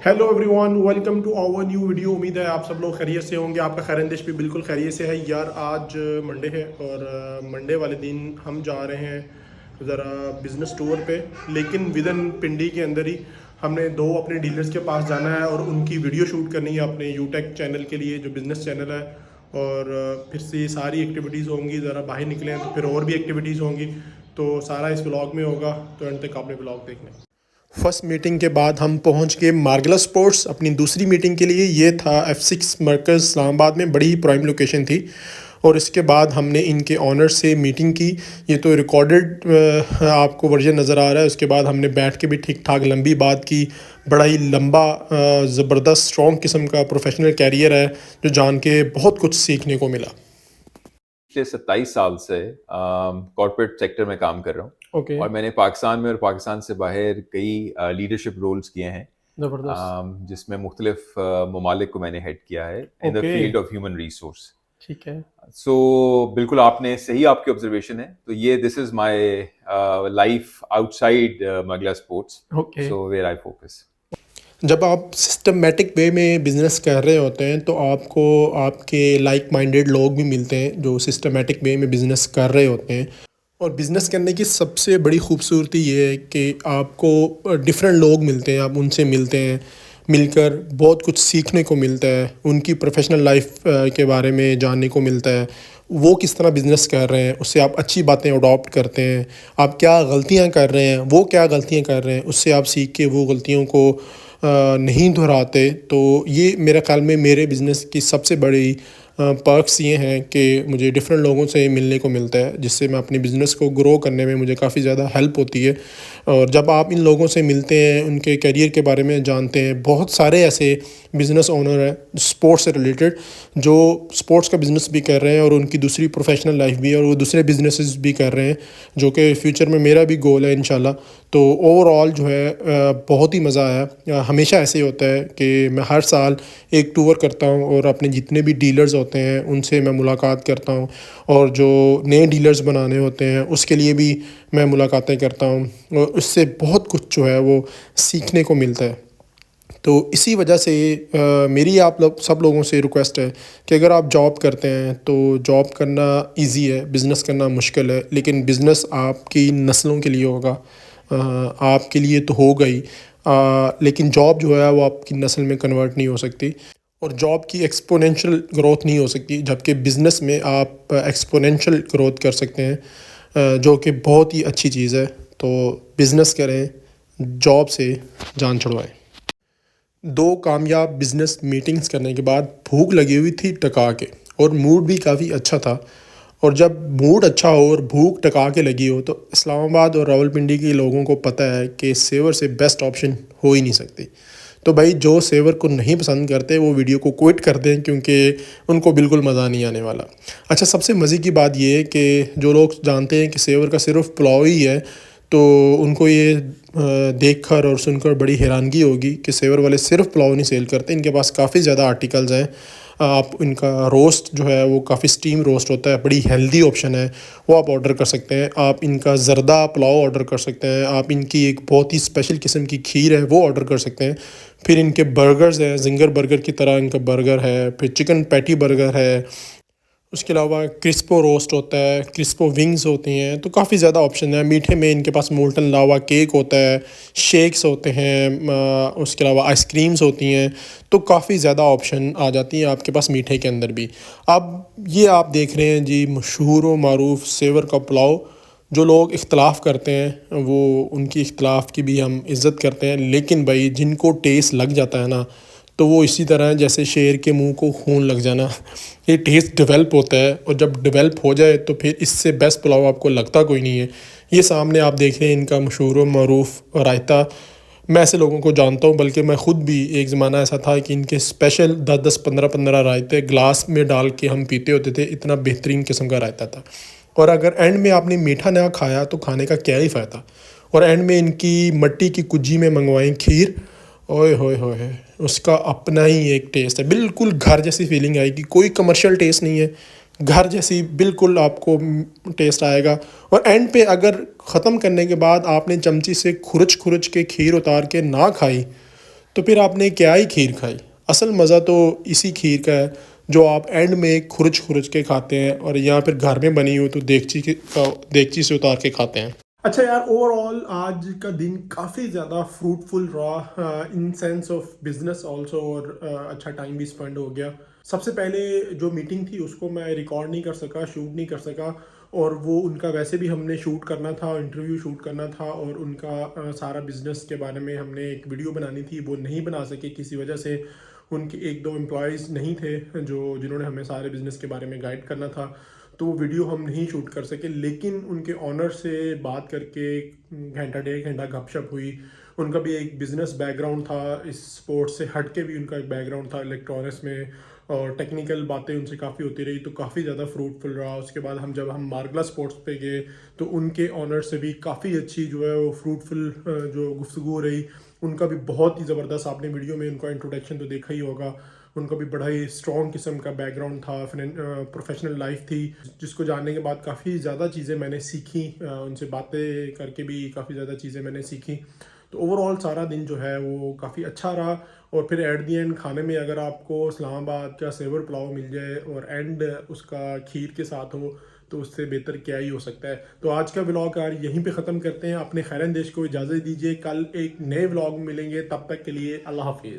Hello everyone, welcome to our new video. उम्मीद है आप सब लोग खैरियत से होंगे। आपका खैरंदिश भी बिल्कुल खैरियत से है यार। आज मंडे है और मंडे वाले दिन हम जा रहे हैं ज़रा बिज़नेस टूर पे, लेकिन विद इन पिंडी के अंदर ही। हमने दो अपने डीलर्स के पास जाना है और उनकी वीडियो शूट करनी है अपने यूटेक चैनल के लिए, जो बिज़नेस चैनल है। और फिर से सारी एक्टिविटीज़ होंगी। ज़रा बाहर निकले हैं तो फिर और भी एक्टिविटीज़ होंगी, तो सारा इस ब्लॉग में होगा, तो एंड तक आपने ब्लॉग देखना है। फर्स्ट मीटिंग के बाद हम पहुंच गए मार्गला स्पोर्ट्स अपनी दूसरी मीटिंग के लिए। ये था F6 मरकज़ इस्लामाबाद में, बड़ी ही प्राइम लोकेशन थी। और इसके बाद हमने इनके ऑनर से मीटिंग की। ये तो रिकॉर्डेड आपको वर्जन नज़र आ रहा है। उसके बाद हमने बैठ के भी ठीक ठाक लंबी बात की। बड़ा ही लंबा ज़बरदस्त स्ट्रॉन्ग किस्म का प्रोफेशनल कैरियर है, जो जान के बहुत कुछ सीखने को मिला। पिछले 27 साल से कॉर्पोरेट सेक्टर में काम कर रहा हूँ। ओके। और मैंने पाकिस्तान में और पाकिस्तान से बाहर कई लीडरशिप रोल्स किए हैं, ज़बरदस्त। जिसमें मुख्तलिफ ममालिक को मैंने हेड किया है in the okay. Field of human resource. ठीक है। सो बिल्कुल आपने सही, आपकी ऑब्जर्वेशन है। तो ये this is my life outside मगला sports, okay. So where I focus. जब आप सिस्टमेटिक वे में बिज़नेस कर रहे होते हैं तो आपको आपके लाइक माइंडेड लोग भी मिलते हैं जो सिस्टमेटिक वे में बिज़नेस कर रहे होते हैं। और बिज़नेस करने की सबसे बड़ी खूबसूरती ये है कि आपको डिफरेंट लोग मिलते हैं, आप उनसे मिलते हैं, मिलकर बहुत कुछ सीखने को मिलता है, उनकी प्रोफेशनल लाइफ के बारे में जानने को मिलता है। वो किस तरह बिज़नेस कर रहे हैं, उससे आप अच्छी बातें अडॉप्ट करते हैं। आप क्या गलतियां कर रहे हैं, वो क्या गलतियां कर रहे हैं, उससे आप सीख के वो गलतियों को नहीं दोहराते। तो ये मेरे ख़्याल में मेरे बिज़नेस की सबसे बड़ी पर्क्स ये हैं कि मुझे डिफरेंट लोगों से मिलने को मिलता है, जिससे मैं अपने बिज़नेस को ग्रो करने में मुझे काफ़ी ज़्यादा हेल्प होती है। और जब आप इन लोगों से मिलते हैं, उनके करियर के बारे में जानते हैं। बहुत सारे ऐसे बिज़नेस ओनर हैं स्पोर्ट्स से रिलेटेड, जो स्पोर्ट्स का बिज़नेस भी कर रहे हैं और उनकी दूसरी प्रोफेशनल लाइफ भी है, और वो दूसरे बिजनेसेस भी कर रहे हैं, जो कि फ्यूचर में मेरा भी गोल है इंशाल्लाह। तो ओवरऑल जो है बहुत ही मज़ा आया। हमेशा ऐसे ही होता है कि मैं हर साल एक टूर करता हूँ और अपने जितने भी डीलर्स होते हैं उनसे मैं मुलाकात करता हूँ, और जो नए डीलर्स बनाने होते हैं उसके लिए भी मैं मुलाकातें करता हूँ, और उससे बहुत कुछ जो है वो सीखने को मिलता है। तो इसी वजह से मेरी आप लोग सब लोगों से रिक्वेस्ट है कि अगर आप जॉब करते हैं तो जॉब करना इजी है, बिज़नेस करना मुश्किल है। लेकिन बिज़नेस आपकी नस्लों के लिए होगा, आपके लिए तो होगा ही। लेकिन जॉब जो है वो आपकी नस्ल में कन्वर्ट नहीं हो सकती, और जॉब की एक्सपोनेंशियल ग्रोथ नहीं हो सकती, जबकि बिज़नेस में आप एक्सपोनेंशियल ग्रोथ कर सकते हैं, जो कि बहुत ही अच्छी चीज़ है। तो बिज़नेस करें, जॉब से जान छुड़वाएं। दो कामयाब बिज़नेस मीटिंग्स करने के बाद भूख लगी हुई थी टका के, और मूड भी काफ़ी अच्छा था। और जब मूड अच्छा हो और भूख टका के लगी हो तो इस्लामाबाद और रावलपिंडी के लोगों को पता है कि सेवर से बेस्ट ऑप्शन हो ही नहीं सकती। तो भाई, जो सेवर को नहीं पसंद करते वो वीडियो को क्विट कर दें, क्योंकि उनको बिल्कुल मज़ा नहीं आने वाला। अच्छा, सबसे मज़े की बात ये है कि जो लोग जानते हैं कि सेवर का सिर्फ पुलाव ही है, तो उनको ये देख कर और सुनकर बड़ी हैरानगी होगी कि सेवर वाले सिर्फ पुलाव नहीं सेल करते, इनके पास काफ़ी ज़्यादा आर्टिकल्स हैं। आप इनका रोस्ट जो है वो काफ़ी स्टीम रोस्ट होता है, बड़ी हेल्दी ऑप्शन है, वो आप ऑर्डर कर सकते हैं। आप इनका ज़रदा पुलाव ऑर्डर कर सकते हैं। आप इनकी एक बहुत ही स्पेशल किस्म की खीर है वो ऑर्डर कर सकते हैं। फिर इनके बर्गर्स हैं, जिंगर बर्गर की तरह इनका बर्गर है। फिर चिकन पैटी बर्गर है। उसके अलावा क्रिस्पो रोस्ट होता है, क्रिस्पो विंग्स होती हैं। तो काफ़ी ज़्यादा ऑप्शन है। मीठे में इनके पास मोल्टन लावा केक होता है, शेक्स होते हैं, उसके अलावा आइसक्रीम्स होती हैं। तो काफ़ी ज़्यादा ऑप्शन आ जाती हैं आपके पास मीठे के अंदर भी। अब ये आप देख रहे हैं जी मशहूर व मारूफ सेवर का पुलाव। जो लोग इख्तलाफ़ करते हैं वो उनकी इख्तलाफ़ की भी हम इज़्ज़त करते हैं, लेकिन भाई जिनको टेस्ट लग जाता है ना, तो वो इसी तरह है जैसे शेर के मुंह को खून लग जाना। ये टेस्ट डेवलप होता है, और जब डेवलप हो जाए तो फिर इससे बेस्ट पुलाव आपको लगता कोई नहीं है। ये सामने आप देख रहे हैं इनका मशहूर व मरूफ रायता। मैं ऐसे लोगों को जानता हूँ, बल्कि मैं ख़ुद भी एक ज़माना ऐसा था कि इनके स्पेशल 10-10 15-15 रायते ग्लास में डाल के हम पीते होते थे। इतना बेहतरीन किस्म का रायता था। और अगर एंड में आपने मीठा ना खाया तो खाने का क्या ही फ़ायदा। और एंड में इनकी मट्टी की कुज्जी में मंगवाई खीर, ओए होए होए, उसका अपना ही एक टेस्ट है। बिल्कुल घर जैसी फीलिंग आएगी, कोई कमर्शियल टेस्ट नहीं है, घर जैसी बिल्कुल आपको टेस्ट आएगा। और एंड पे अगर ख़त्म करने के बाद आपने चमची से खुरच खुरच के खीर उतार के ना खाई, तो तो फिर आपने क्या ही खीर खाई। असल मज़ा तो इसी खीर का है जो आप एंड में खुरच खुरच के खाते हैं और या फिर घर में बनी हो तो देगची से उतार के खाते हैं। अच्छा यार, ओवरऑल आज का दिन काफ़ी ज़्यादा फ्रूटफुल रहा in sense of business also, और अच्छा टाइम भी स्पेंड हो गया। सबसे पहले जो मीटिंग थी उसको मैं रिकॉर्ड नहीं कर सका, शूट नहीं कर सका, और वो उनका वैसे भी हमने शूट करना था, इंटरव्यू शूट करना था, और उनका सारा बिजनेस के बारे में हमने एक वीडियो बनानी थी, वो नहीं बना सके किसी वजह से। उनके एक दो एम्प्लॉयज़ नहीं थे जो जिन्होंने हमें सारे बिज़नेस के बारे में गाइड करना था, तो वो वीडियो हम नहीं शूट कर सके। लेकिन उनके ऑनर से बात करके घंटा डेढ़ घंटा गपशप हुई। उनका भी एक बिज़नेस बैकग्राउंड था, इस स्पोर्ट्स से हट के भी उनका एक बैकग्राउंड था इलेक्ट्रॉनिक्स में, और टेक्निकल बातें उनसे काफ़ी होती रही, तो काफ़ी ज़्यादा फ्रूटफुल रहा। उसके बाद जब हम मार्गला स्पोर्ट्स पे गए तो उनके ऑनर से भी काफ़ी अच्छी जो है वो फ्रूटफुल जो गुफ्तगू रही। उनका भी बहुत ही ज़बरदस्त, आपने वीडियो में उनका इंट्रोडक्शन तो देखा ही होगा। उनका भी बड़ा ही स्ट्रॉन्ग किस्म का बैकग्राउंड था, प्रोफेशनल लाइफ थी, जिसको जानने के बाद काफ़ी ज़्यादा चीज़ें मैंने सीखी। उनसे बातें करके भी काफ़ी ज़्यादा चीज़ें मैंने सीखी। तो ओवरऑल सारा दिन जो है वो काफ़ी अच्छा रहा। और फिर एट दी एंड खाने में अगर आपको इस्लामाबाद का सेवर पुलाव मिल जाए और एंड उसका खीर के साथ हो, तो उससे बेहतर क्या ही हो सकता है। तो आज का व्लॉग यार यहीं पे ख़त्म करते हैं। अपने खैरन देश को इजाज़त दीजिए, कल एक नए व्लॉग में मिलेंगे, तब तक के लिए अल्लाह हाफिज़।